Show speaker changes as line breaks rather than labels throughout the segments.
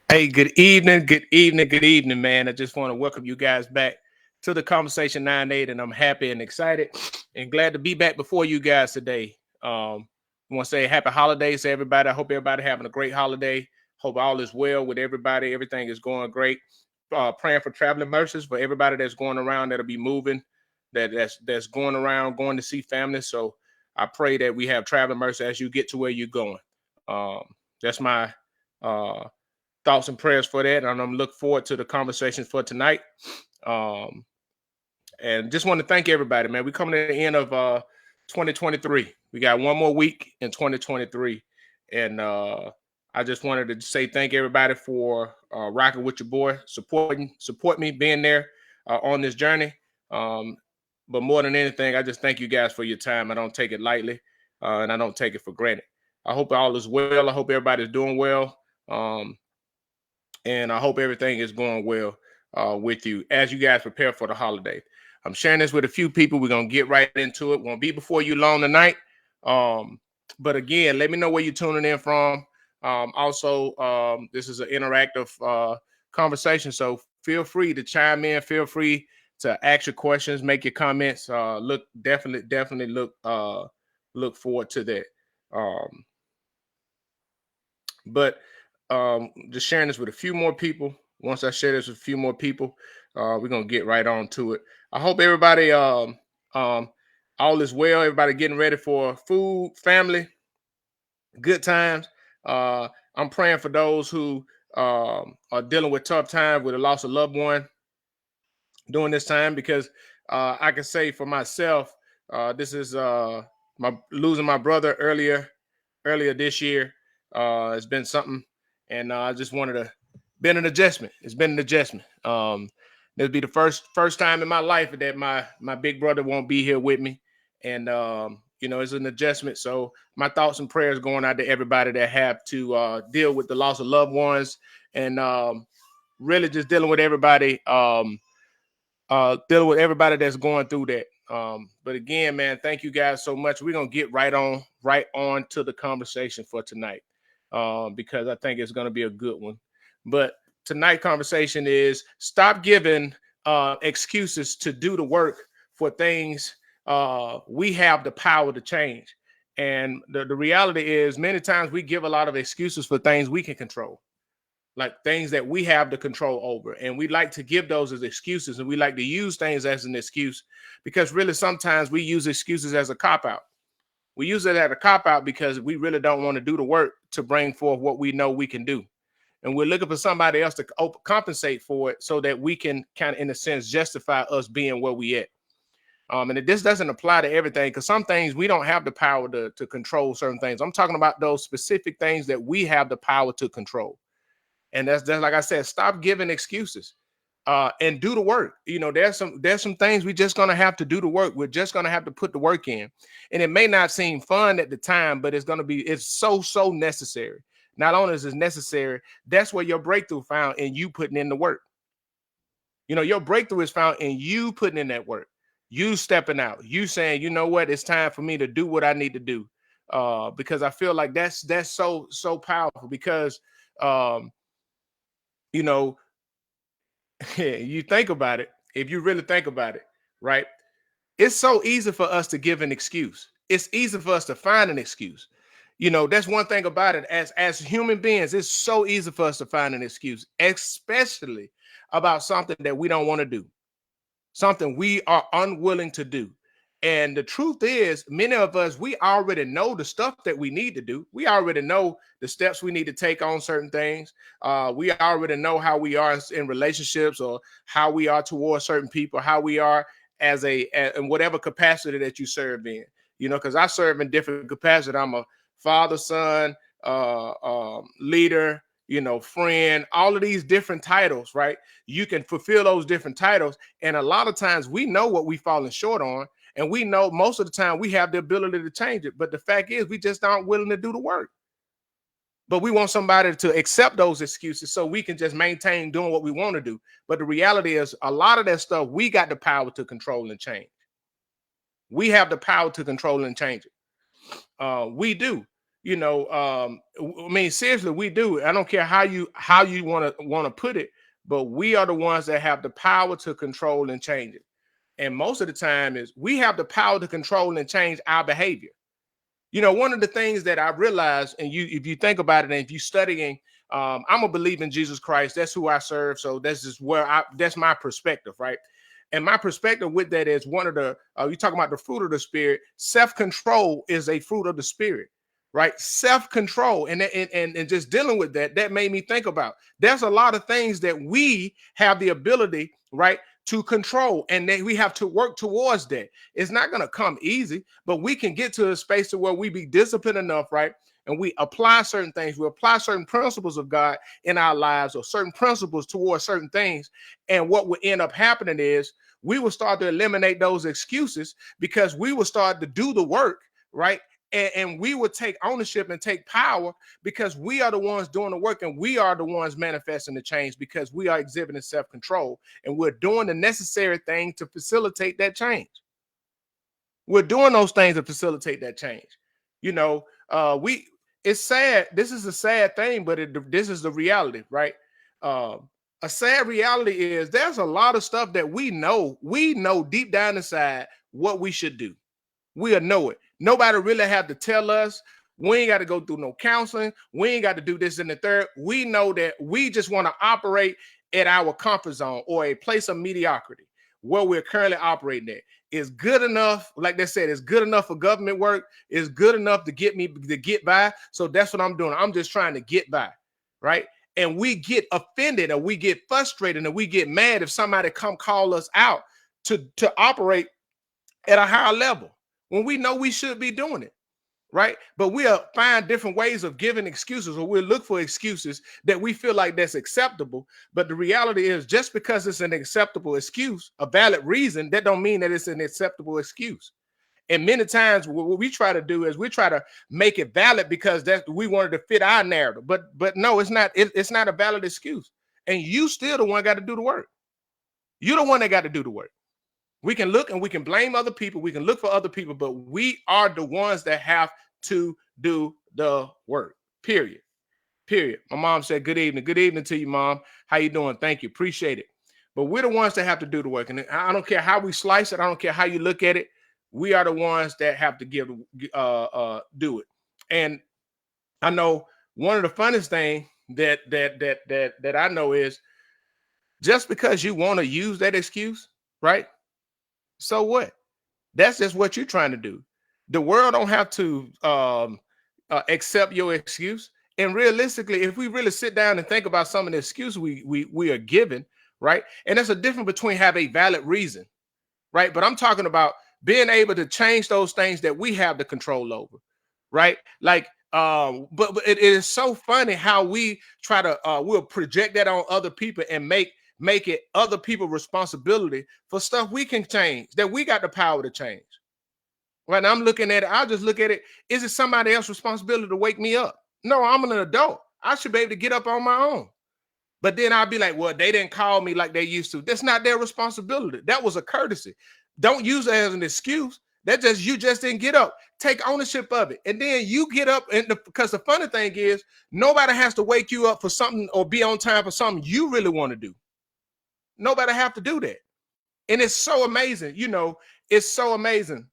Hey, good evening, good evening, good evening, man. I just want to welcome you guys back to the Conversation 9-8, and I'm happy and excited and glad to be back before you guys today. I want to say happy holidays to everybody. I hope everybody having a great holiday. Hope all is well with everybody. Everything is going great. Praying for traveling mercies for everybody that's going around that'll be moving, that's going around going to see family. So I pray that we have traveling mercy as you get to where you're going. Um, that's my uh thoughts and prayers for that. And I'm looking forward to the conversations for tonight. Um, and just want to thank everybody, man. We're coming to the end of 2023. We got one more week in 2023. And I just wanted to say thank everybody for rocking with your boy, support me, being there on this journey. Um, but more than anything, I just thank you guys for your time. I don't take it lightly, and I don't take it for granted. I hope all is well. I hope everybody's doing well. And I hope everything is going well with you as you guys prepare for the holiday. I'm sharing this with a few people. We're gonna get right into it. Won't be before you long tonight. Um, but again, let me know where you're tuning in from. This is an interactive conversation, so feel free to chime in. Feel free to ask your questions, make your comments. Look, definitely look forward to that. Um, but just sharing this with a few more people. Once I share this with a few more people, we're gonna get right on to it. I hope everybody um all is well. Everybody getting ready for food, family, good times. Uh, I'm praying for those who are dealing with tough times with the loss of loved one during this time because I can say for myself, this is my losing my brother earlier this year. It's been something, and I just wanted to been an adjustment. It's been an adjustment. This will be the first time in my life that my big brother won't be here with me, and it's an adjustment. So my thoughts and prayers going out to everybody that have to deal with the loss of loved ones, and really just dealing with everybody that's going through that. But again, man, thank you guys so much. We're gonna get right on to the conversation for tonight, because I think it's gonna be a good one. But tonight conversation is stop giving excuses to do the work for things we have the power to change. And the reality is many times we give a lot of excuses for things we can control, like things that we have the control over, and we like to give those as excuses, and we like to use things as an excuse because really sometimes we use excuses as a cop out. We use it as a cop out because we really don't want to do the work to bring forth what we know we can do, and we're looking for somebody else to compensate for it so that we can kind of in a sense justify us being where we at. And this doesn't apply to everything because some things we don't have the power to control certain things. I'm talking about those specific things that we have the power to control, and that's like I said, stop giving excuses and do the work. There's some things we just gonna have to do the work. We're just gonna have to put the work in. And it may not seem fun at the time, but it's so necessary. Not only is it necessary, that's where your breakthrough found in you putting in the work. Your breakthrough is found in you putting in that work, you stepping out, you saying, you know what, it's time for me to do what I need to do. Because I feel like that's so powerful because um you know, you think about it, if you really think about it, right? It's so easy for us to give an excuse. It's easy for us to find an excuse. That's one thing about it. As human beings, it's so easy for us to find an excuse, especially about something that we don't want to do, something we are unwilling to do. And the truth is, many of us, we already know the stuff that we need to do. We already know the steps we need to take on certain things. We already know how we are in relationships, or how we are towards certain people, how we are in whatever capacity that you serve in. Because I serve in different capacities. I'm a father, son, leader, friend, all of these different titles, right? You can fulfill those different titles. And a lot of times we know what we've fallen short on. And we know most of the time we have the ability to change it. But the fact is, we just aren't willing to do the work. But we want somebody to accept those excuses so we can just maintain doing what we want to do. But the reality is, a lot of that stuff we got the power to control and change. We have the power to control and change it. We do. I mean, seriously, we do. I don't care how you want to put it, but we are the ones that have the power to control and change it. And most of the time is we have the power to control and change our behavior. One of the things that I realized, and if you think about it, and if you studying, I'm a believer in Jesus Christ. That's who I serve. So that's just that's my perspective, right? And my perspective with that is one of the, you talking about the fruit of the spirit. Self-control is a fruit of the spirit, right? Self-control, and just dealing with that made me think about. There's a lot of things that we have the ability, right, to control, and then we have to work towards that. It's not going to come easy, but we can get to a space to where we be disciplined enough, right? And we apply certain things, we apply certain principles of God in our lives, or certain principles towards certain things. And what will end up happening is we will start to eliminate those excuses, because we will start to do the work, right? And we will take ownership and take power, because we are the ones doing the work, and we are the ones manifesting the change, because we are exhibiting self-control, and we're doing the necessary thing to facilitate that change. We're doing those things to facilitate that change. It's sad. This is a sad thing, but this is the reality, right? A sad reality is there's a lot of stuff that we know deep down inside what we should do. We'll know it. Nobody really have to tell us. We ain't got to go through no counseling. We ain't got to do this and the third. We know that we just want to operate at our comfort zone, or a place of mediocrity where we're currently operating at. Is good enough. Like they said, it's good enough for government work. It's good enough to get by. So that's what I'm doing. I'm just trying to get by, right? And we get offended, or we get frustrated, and we get mad if somebody come call us out to operate at a higher level, when we know we should be doing it, right? But we'll find different ways of giving excuses, or we'll look for excuses that we feel like that's acceptable. But the reality is, just because it's an acceptable excuse, a valid reason, that don't mean that it's an acceptable excuse. And many times what we try to do is we try to make it valid because we wanted to fit our narrative. But no, it's not. It's not a valid excuse. And you still the one got to do the work. You're the one that got to do the work. We can look and we can blame other people. We can look for other people, but we are the ones that have to do the work. Period. My mom said, good evening. Good evening to you, Mom. How you doing? Thank you. Appreciate it. But we're the ones that have to do the work. And I don't care how we slice it. I don't care how you look at it. We are the ones that have to do it. And I know one of the funnest things that I know is, just because you want to use that excuse, right? So what? That's just what you're trying to do. The world don't have to accept your excuse. And realistically, if we really sit down and think about some of the excuses we are given, right? And there's a difference between have a valid reason, right? But I'm talking about being able to change those things that we have the control over, right? Like, but it is so funny how we try to we'll project that on other people and make it other people's responsibility for stuff we can change, that we got the power to change. Right now, I'm looking at it. I'll just look at it. Is it somebody else's responsibility to wake me up? No, I'm an adult. I should be able to get up on my own. But then I'll be like, well, they didn't call me like they used to. That's not their responsibility. That was a courtesy. Don't use it as an excuse. You just didn't get up. Take ownership of it. And then you get up, and because the funny thing is, nobody has to wake you up for something or be on time for something you really want to do. Nobody have to do that. And it's so amazing. It's so amazing.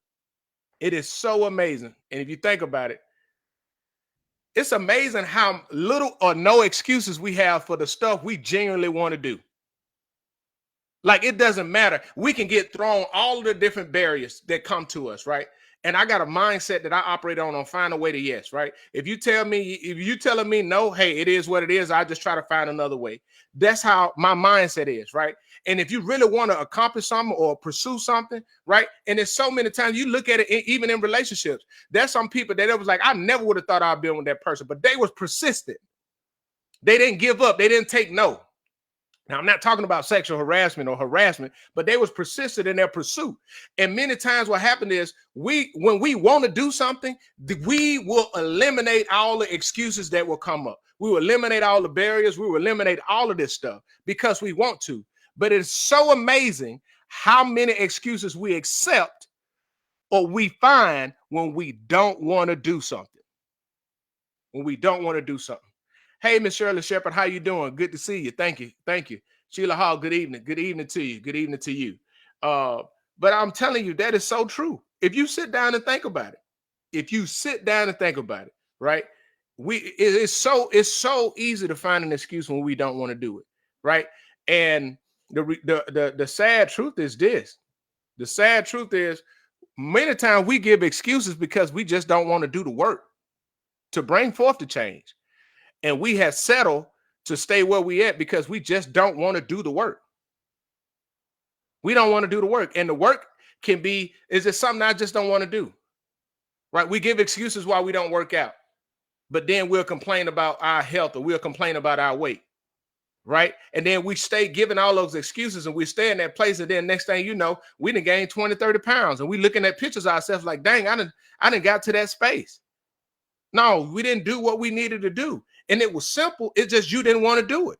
It is so amazing. And if you think about it, it's amazing how little or no excuses we have for the stuff we genuinely want to do. Like, it doesn't matter. We can get thrown all the different barriers that come to us, right? And I got a mindset that I operate on find a way to yes, right? If you telling me no, hey, it is what it is. I just try to find another way. That's how my mindset is, right? And if you really want to accomplish something or pursue something, right? And there's so many times you look at it, even in relationships, there's some people that it was like, I never would have thought I'd be with that person, but they was persistent. They didn't give up. They didn't take no. Now, I'm not talking about sexual harassment, but they was persistent in their pursuit. And many times what happened is when we want to do something, we will eliminate all the excuses that will come up. We will eliminate all the barriers. We will eliminate all of this stuff because we want to. But it's so amazing how many excuses we accept or we find when we don't want to do something. when we don't want to do something. Hey, Miss Shirley Shepherd, how you doing? Good to see you. Thank you. Thank you. Sheila Hall, good evening. Good evening to you. Good evening to you. But I'm telling you, that is so true. If you sit down and think about it, right? It's so easy to find an excuse when we don't want to do it, right? And the sad truth is this. The sad truth is many times we give excuses because we just don't want to do the work to bring forth the change. And we have settled to stay where we at because we just don't want to do the work. We don't want to do the work. And the work is it something I just don't want to do? Right? We give excuses why we don't work out, but then we'll complain about our health or we'll complain about our weight. Right? And then we stay giving all those excuses and we stay in that place. And then next thing you know, we done gained 20, 30 pounds. And we looking at pictures of ourselves like, dang, I done got to that space. No, we didn't do what we needed to do. And it was simple. It's just you didn't want to do it.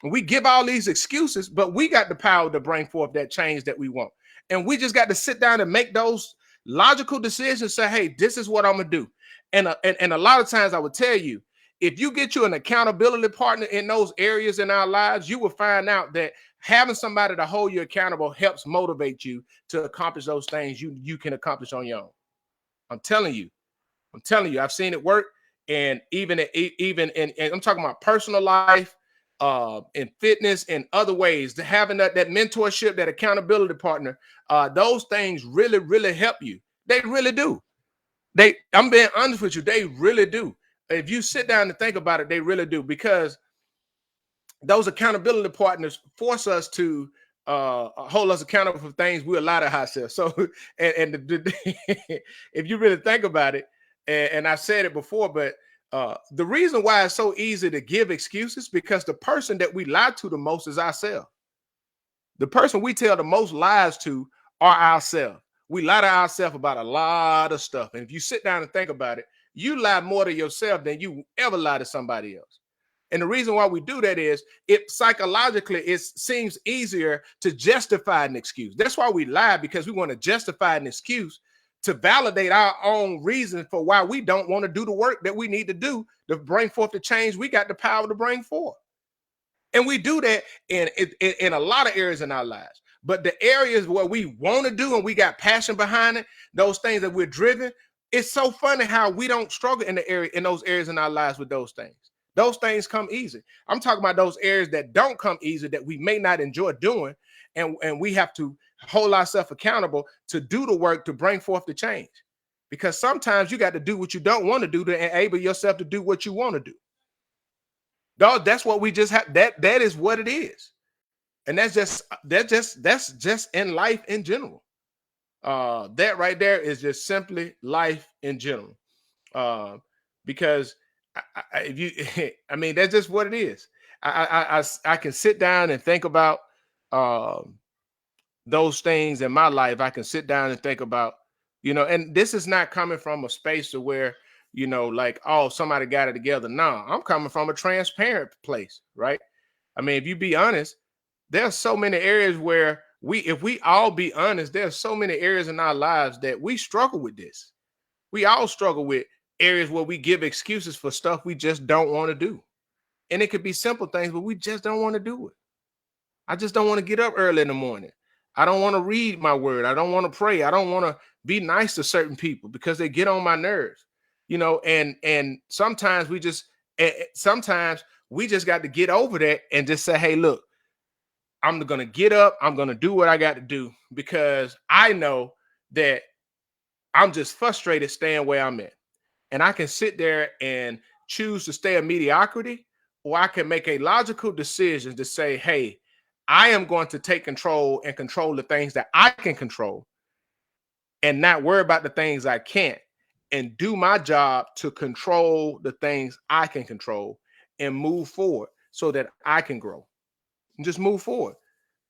And we give all these excuses, but we got the power to bring forth that change that we want. And we just got to sit down and make those logical decisions. Say, hey, this is what I'm going to do. And a lot of times I would tell you, if you get you an accountability partner in those areas in our lives, you will find out that having somebody to hold you accountable helps motivate you to accomplish those things you can accomplish on your own. I'm telling you, I've seen it work. And even in I'm talking about personal life, in fitness and other ways, to having that mentorship, that accountability partner, those things really, really help you. They really do. I'm being honest with you, they really do. If you sit down and think about it, they really do, because those accountability partners force us to hold us accountable for things we allow to ourselves. So, if you really think about it, and I've said it before, but the reason why it's so easy to give excuses because the person that we lie to the most is ourselves. The person we tell the most lies to are ourselves. We lie to ourselves about a lot of stuff. And if you sit down and think about it, you lie more to yourself than you ever lie to somebody else. And the reason why we do that is it psychologically, it seems easier to justify an excuse. That's why we lie, because we want to justify an excuse to validate our own reason for why we don't want to do the work that we need to do to bring forth the change we got the power to bring forth. And we do that in a lot of areas in our lives. But the areas where we want to do and we got passion behind it, those things that we're driven, it's so funny how we don't struggle in those areas in our lives with those things. Those things come easy. I'm talking about those areas that don't come easy, that we may not enjoy doing, and we have to hold ourselves accountable to do the work to bring forth the change. Because sometimes you got to do what you don't want to do to enable yourself to do what you want to do. That's what we just have. That is what it is. And that's just in life in general. That right there is just simply life in general. Because if you, I mean, that's just what it is. I can sit down and think about those things in my life. I can sit down and think about, and this is not coming from a space to where, like, oh, somebody got it together. No, I'm coming from a transparent place, right? I mean, if you be honest, there's so many areas where if we all be honest, there's so many areas in our lives that we struggle with this. We all struggle with areas where we give excuses for stuff we just don't want to do. And it could be simple things, but we just don't want to do it. I just don't want to get up early in the morning. I don't want to read my word. I don't want to pray. I don't want to be nice to certain people because they get on my nerves. And sometimes we just got to get over that and just say, hey, look, I'm going to get up. I'm going to do what I got to do because I know that I'm just frustrated staying where I'm at. And I can sit there and choose to stay in mediocrity, or I can make a logical decision to say, hey, I am going to take control and control the things that I can control and not worry about the things I can't, and do my job to control the things I can control and move forward so that I can grow and just move forward,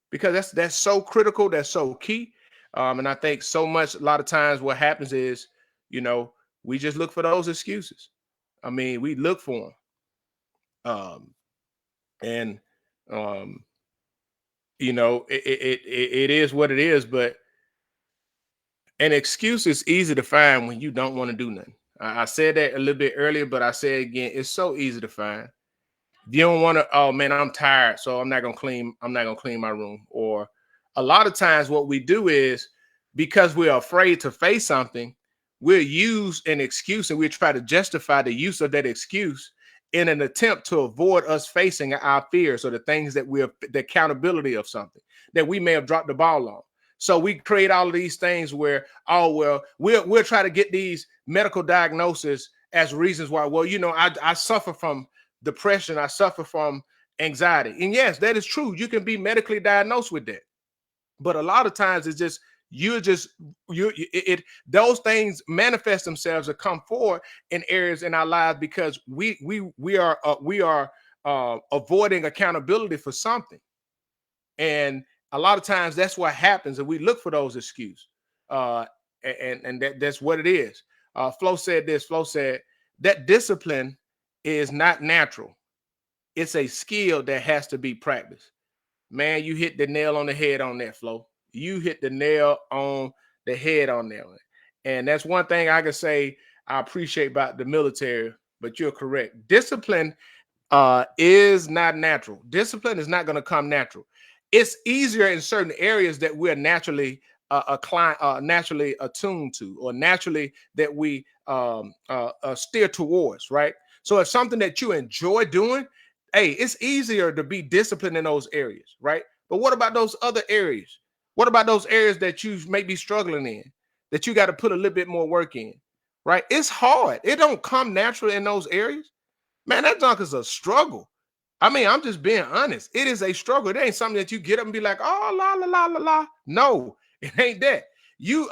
because that's so critical. That's so key. And I think a lot of times what happens is, we just look for those excuses. I mean, we look for them. And it is what it is, but an excuse is easy to find when you don't want to do nothing. I said that a little bit earlier, but I say it again, it's so easy to find. You don't want to, oh man, I'm tired, so I'm not gonna clean my room. Or a lot of times what we do is, because we're afraid to face something, we'll use an excuse and we try to justify the use of that excuse in an attempt to avoid us facing our fears or the things that the accountability of something that we may have dropped the ball on. So we create all of these things where, oh well, we'll try to get these medical diagnoses as reasons why. Well, I suffer from depression, I suffer from anxiety. And yes, that is true. You can be medically diagnosed with that. But a lot of times it's just those things manifest themselves or come forward in areas in our lives because we are avoiding accountability for something. And a lot of times that's what happens, and we look for those excuses. And that's what it is. Flo said this. Flo said that discipline is not natural. It's a skill that has to be practiced. Man, you hit the nail on the head on that, Flo. You hit the nail on the head on that one. And that's one thing I can say I appreciate about the military, but you're correct. Discipline is not natural. Discipline is not going to come natural. It's easier in certain areas that we're naturally naturally attuned to, or naturally that we steer towards, right? So it's something that you enjoy doing. Hey, it's easier to be disciplined in those areas, right? But what about those other areas? What about those areas that you may be struggling in, that you got to put a little bit more work in, right? It's hard. It don't come naturally in those areas. Man, that junk is a struggle. I mean, I'm just being honest. It is a struggle. It ain't something that you get up and be like, oh, la, la, la, la, la. No, it ain't that.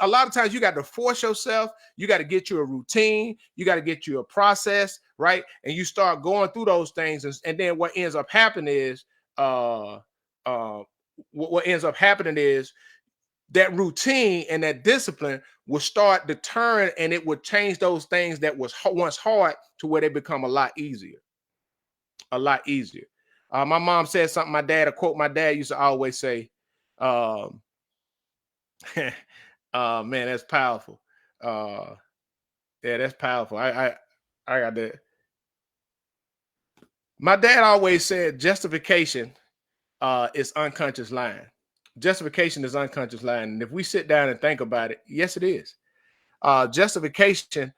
A lot of times you got to force yourself. You got to get you a routine. You got to get you a process, right? And you start going through those things. And then what ends up happening is, what ends up happening is that routine and that discipline will start deterring, and it would change those things that was once hard to where they become a lot easier. A lot easier. My mom said something. A quote my dad used to always say, man, that's powerful. Yeah, that's powerful. I got that. My dad always said justification is unconscious lying. Justification is unconscious lying. And if we sit down and think about it, yes, it is. Justification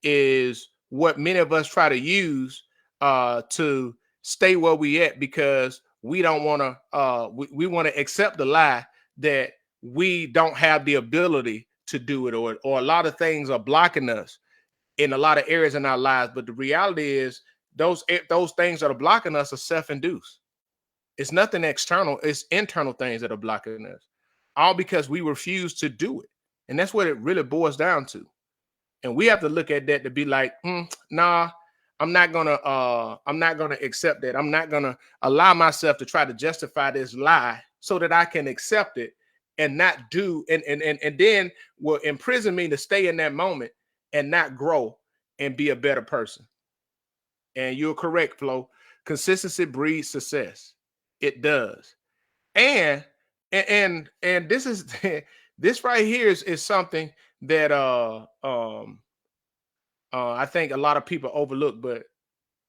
is what many of us try to use to stay where we at, because we don't want to we want to accept the lie that we don't have the ability to do it, or a lot of things are blocking us in a lot of areas in our lives. But the reality is those things that are blocking us are self-induced. It's nothing external, it's internal things that are blocking us, all because we refuse to do it. And that's what it really boils down to. And we have to look at that to be like, nah, I'm not gonna accept that. I'm not gonna allow myself to try to justify this lie so that I can accept it and not do, and then will imprison me to stay in that moment and not grow and be a better person. And you're correct, Flo. Consistency breeds success. It does. And and this is this right here is something that I think a lot of people overlook. But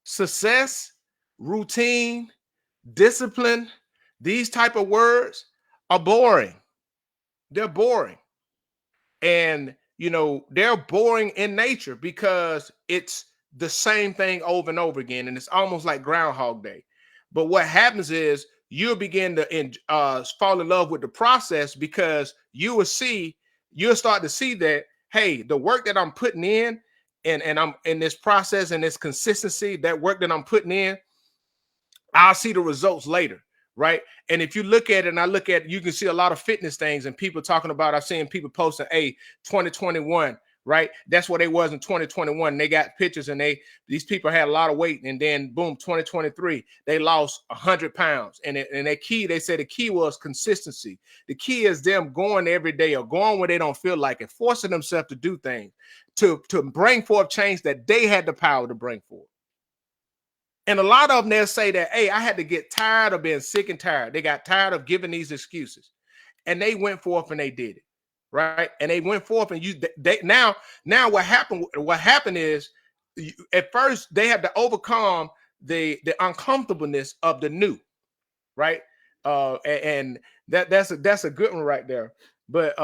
success, routine, discipline, these type of words are boring. They're boring. And they're boring in nature because it's the same thing over and over again, and it's almost like Groundhog Day. But what happens is you'll begin to fall in love with the process, because you'll start to see that, hey, the work that I'm putting in, and I'm in this process and this consistency, that work that I'm putting in, I'll see the results later, right? And if you look at it, and I look at it, you can see a lot of fitness things and people talking about, I've seen people posting, hey, 2021, right? That's what they was in 2021. They got pictures, and these people had a lot of weight, and then boom, 2023, they lost 100 pounds. And they said the key was consistency. The key is them going every day, or going where they don't feel like it, forcing themselves to do things to bring forth change that they had the power to bring forth. And a lot of them, they'll say that, hey, I had to get tired of being sick and tired. They got tired of giving these excuses, and they went forth and they did it. right? And they went forth, and now what happened is, at first they had to overcome the uncomfortableness of the new, right? And that's a good one right there. But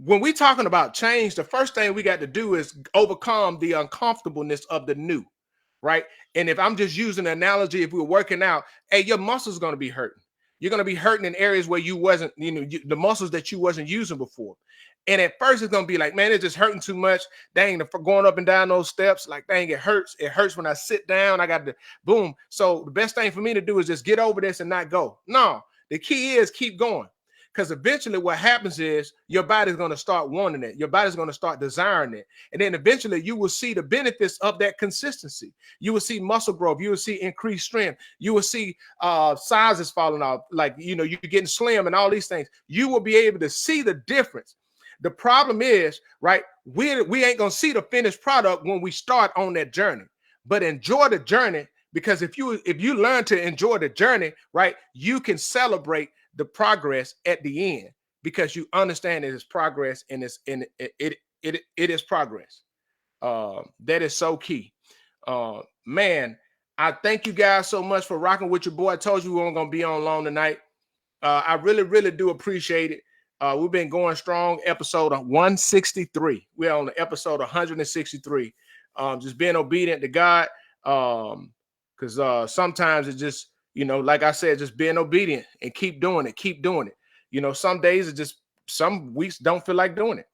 when we talking about change, the first thing we got to do is overcome the uncomfortableness of the new, right? And if I'm just using an analogy, if we were working out, hey, your muscles going to be hurting. You're going to be hurting in areas where you wasn't, the muscles that you wasn't using before. And at first it's going to be like, man, it's just hurting too much. Dang, going up and down those steps, like, dang, it hurts. It hurts when I sit down. I got to boom. So the best thing for me to do is just get over this and not go. No, the key is keep going. Because eventually what happens is your body's going to start wanting it. Your body's going to start desiring it. And then eventually you will see the benefits of that consistency. You will see muscle growth. You will see increased strength. You will see sizes falling off. Like, you're getting slim and all these things. You will be able to see the difference. The problem is, right, we ain't going to see the finished product when we start on that journey. But enjoy the journey, because if you learn to enjoy the journey, right, you can celebrate the progress at the end, because you understand it is progress, and it is progress. That is so key. Man, I thank you guys so much for rocking with your boy. I told you we weren't gonna be on long tonight. I really do appreciate it. We've been going strong. Episode 163. We're on the episode 163. Just being obedient to God. Because sometimes it just, like I said, just being obedient and keep doing it. Some days some weeks don't feel like doing it.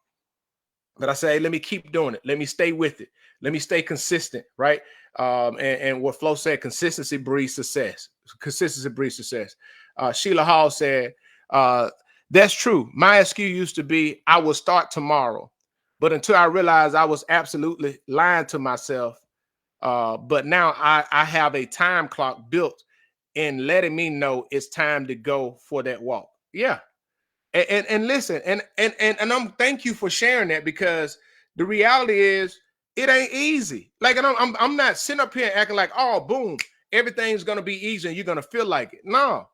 But I say, hey, let me keep doing it. Let me stay with it. Let me stay consistent, right? And what Flo said, consistency breeds success. Consistency breeds success. Sheila Hall said, that's true. My excuse used to be, I will start tomorrow. But until I realized I was absolutely lying to myself. But now I have a time clock built in letting me know it's time to go for that walk. Yeah. And listen, and thank you for sharing that, because the reality is it ain't easy. Like, I'm not sitting up here acting like, oh, boom, everything's gonna be easy and you're gonna feel like it. No,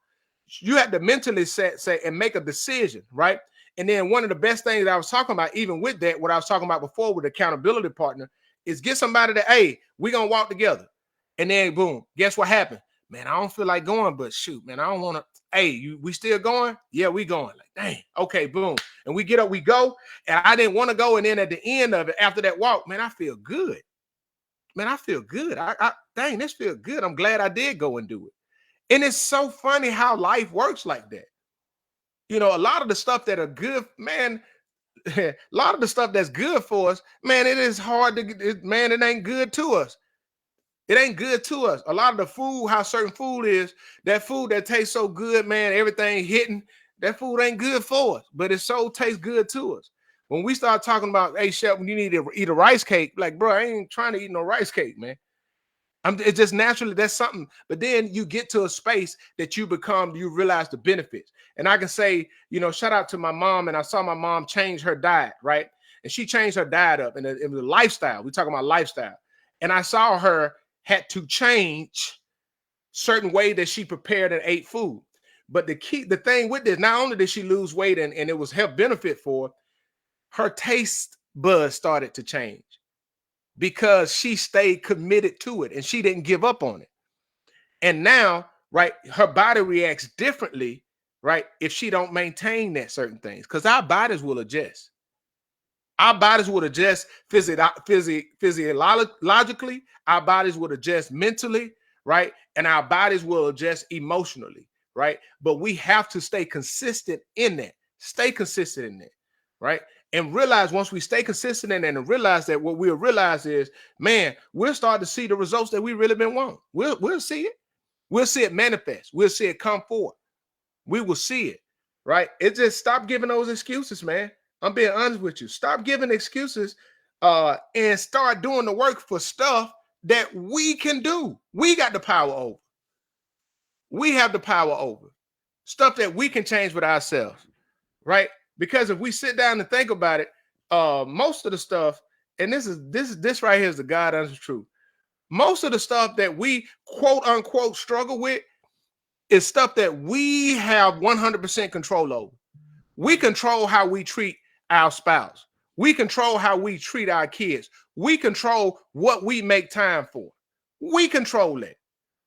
you have to mentally say and make a decision, right? And then one of the best things that I was talking about, even with that, what I was talking about before with accountability partner, is get somebody that, hey, we're gonna walk together. And then boom, guess what happened? Man, I don't feel like going, but shoot, man, I don't want to. Hey, we still going? Yeah, we going. Like, dang, okay, boom. And we get up, we go. And I didn't want to go. And then at the end of it, after that walk, man, I feel good. Man, I feel good. Dang, this feels good. I'm glad I did go and do it. And it's so funny how life works like that. A lot of the stuff that are good, man, a lot of the stuff that's good for us, man, it is hard to get, man, it ain't good to us. It ain't good to us. A lot of the food, how certain food is, that food that tastes so good, man, everything hitting, that food ain't good for us, but it so tastes good to us. When we start talking about, hey, chef, when you need to eat a rice cake, like, bro, I ain't trying to eat no rice cake, man. It's just naturally, that's something. But then you get to a space that you realize the benefits. And I can say, shout out to my mom, and I saw my mom change her diet, right? And she changed her diet up, and it was a lifestyle. We're talking about lifestyle. And I saw her had to change certain way that she prepared and ate food. But the thing with this, not only did she lose weight and it was health benefit for her, taste buds started to change because she stayed committed to it and she didn't give up on it. And now, right, her body reacts differently, right, if she don't maintain that certain things, because our bodies will adjust. Our bodies would adjust physiologically. Our bodies would adjust mentally, right? And our bodies will adjust emotionally, right? But we have to stay consistent in that. Stay consistent in that, right? And realize, once we stay consistent in that and realize that, what we'll realize is, man, we'll start to see the results that we really been wanting. We'll see it. We'll see it manifest. We'll see it come forth. We will see it, right? It just, stop giving those excuses, man. I'm being honest with you. Stop giving excuses and start doing the work for stuff that we can do. We got the power over. We have the power over stuff that we can change with ourselves, right? Because if we sit down and think about it, most of the stuff, and this right here is the God honest truth. Most of the stuff that we quote unquote struggle with is stuff that we have 100% control over. We control how we treat our spouse. We control how we treat our kids. We control what we make time for. We control it.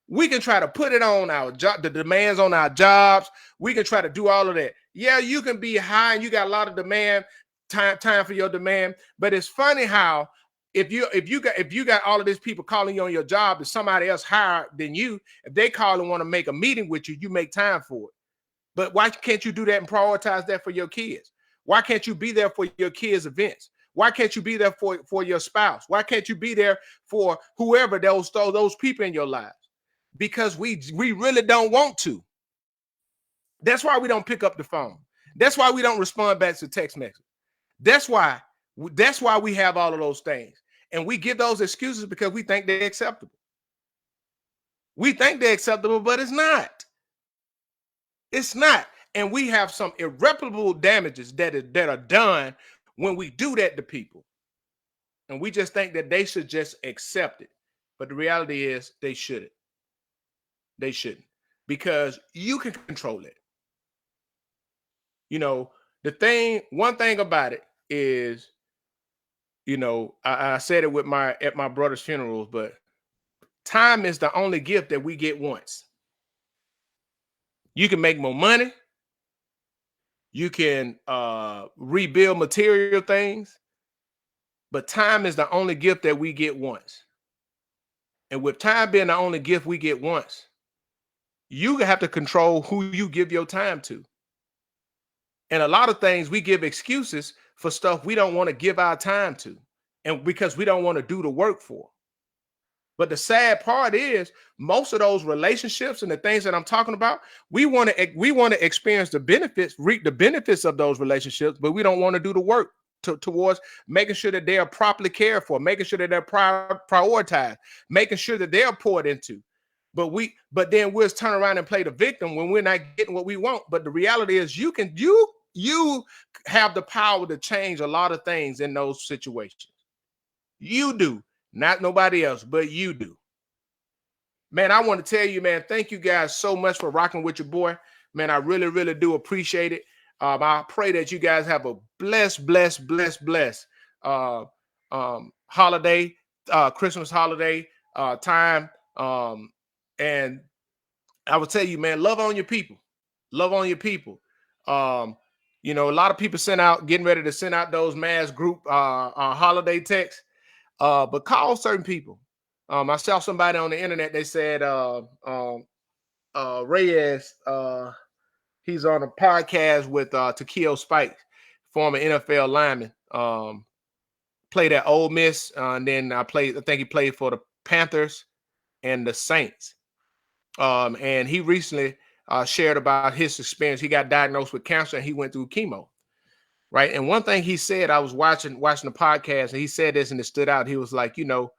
We can try to put it on our job, the demands on our jobs. We can try to do all of that. Yeah, you can be high and you got a lot of demand, time for your demand. But it's funny how if you got all of these people calling you on your job, is somebody else higher than you, if they call and want to make a meeting with you, you make time for it. But why can't you do that and prioritize that for your kids? Why can't you be there for your kids' events? Why can't you be there for your spouse? Why can't you be there for whoever those people in your lives? Because we really don't want to. That's why we don't pick up the phone. That's why we don't respond back to text messages. That's why we have all of those things. And we give those excuses because we think they're acceptable. We think they're acceptable, but it's not. It's not. And we have some irreparable damages that are done when we do that to people. And we just think that they should just accept it. But the reality is they shouldn't. They shouldn't. Because you can control it. You know, one thing about it is, you know, I said it at my brother's funerals, but time is the only gift that we get once. You can make more money. You can rebuild material things, but time is the only gift that we get once. And with time being the only gift we get once, you have to control who you give your time to. And a lot of things we give excuses for stuff we don't want to give our time to, and because we don't want to do the work for. But the sad part is most of those relationships and the things that I'm talking about, we want to experience the benefits, reap the benefits of those relationships, but we don't want to do the work towards making sure that they are properly cared for, making sure that they're prioritized, making sure that they're poured into. But then we'll turn around and play the victim when we're not getting what we want. But the reality is you have the power to change a lot of things in those situations. You do. Not nobody else, but you do. Man, I want to tell you, man, thank you guys so much for rocking with your boy. Man, I really, really do appreciate it. I pray that you guys have a blessed holiday, Christmas holiday time. And I will tell you, man, love on your people. Love on your people. You know, a lot of people getting ready to send out those mass group holiday texts. But call certain people. I saw somebody on the internet. They said Reyes. He's on a podcast with Takeo Spikes, former NFL lineman. Played at Ole Miss, and then I think he played for the Panthers and the Saints. And he recently shared about his experience. He got diagnosed with cancer and he went through chemo. Right. And one thing he said, I was watching the podcast, and he said this and it stood out. He was like, you know,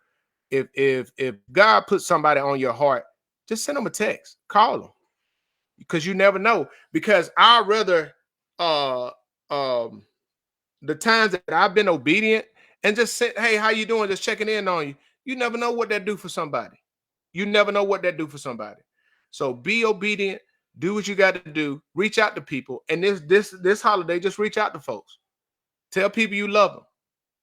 if God puts somebody on your heart, just send them a text, call them, because you never know. Because I'd rather the times that I've been obedient and just said, hey, how you doing? Just checking in on you. You never know what that do for somebody. You never know what that do for somebody. So be obedient. Do what you got to do. Reach out to people. And this holiday, just reach out to folks. Tell people you love them.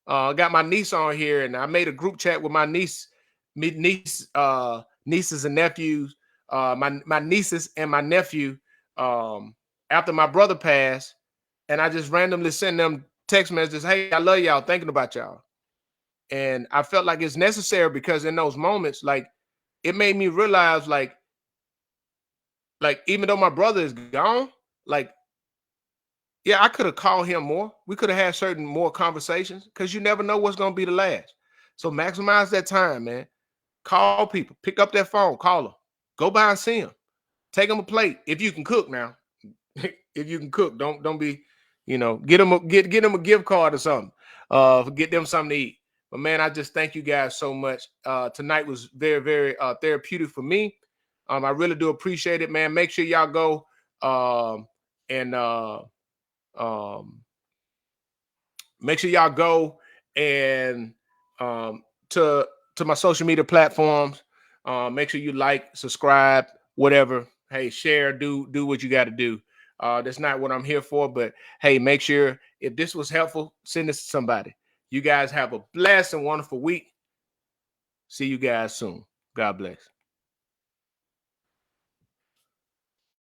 I got my niece on here, and I made a group chat with my nieces and nephews. My nieces and my nephew. After my brother passed, and I just randomly send them text messages. Hey, I love y'all. Thinking about y'all. And I felt like it's necessary because in those moments, like, it made me realize, like even though my brother is gone, like, yeah, I could have called him more. We could have had certain more conversations, because you never know what's going to be the last. So maximize that time, man. Call people. Pick up that phone. Call them. Go by and see them. Take them a plate if you can cook now. If you can cook, don't be, you know, get them a gift card or something. Get them something to eat. But man, I just thank you guys so much. Tonight was very, very therapeutic for me. I really do appreciate it, man. Make sure y'all go make sure y'all go and to my social media platforms. Make sure you like, subscribe, whatever. Hey, share, do what you got to do. That's not what I'm here for. But hey, make sure if this was helpful, send this to somebody. You guys have a blessed and wonderful week. See you guys soon. God bless.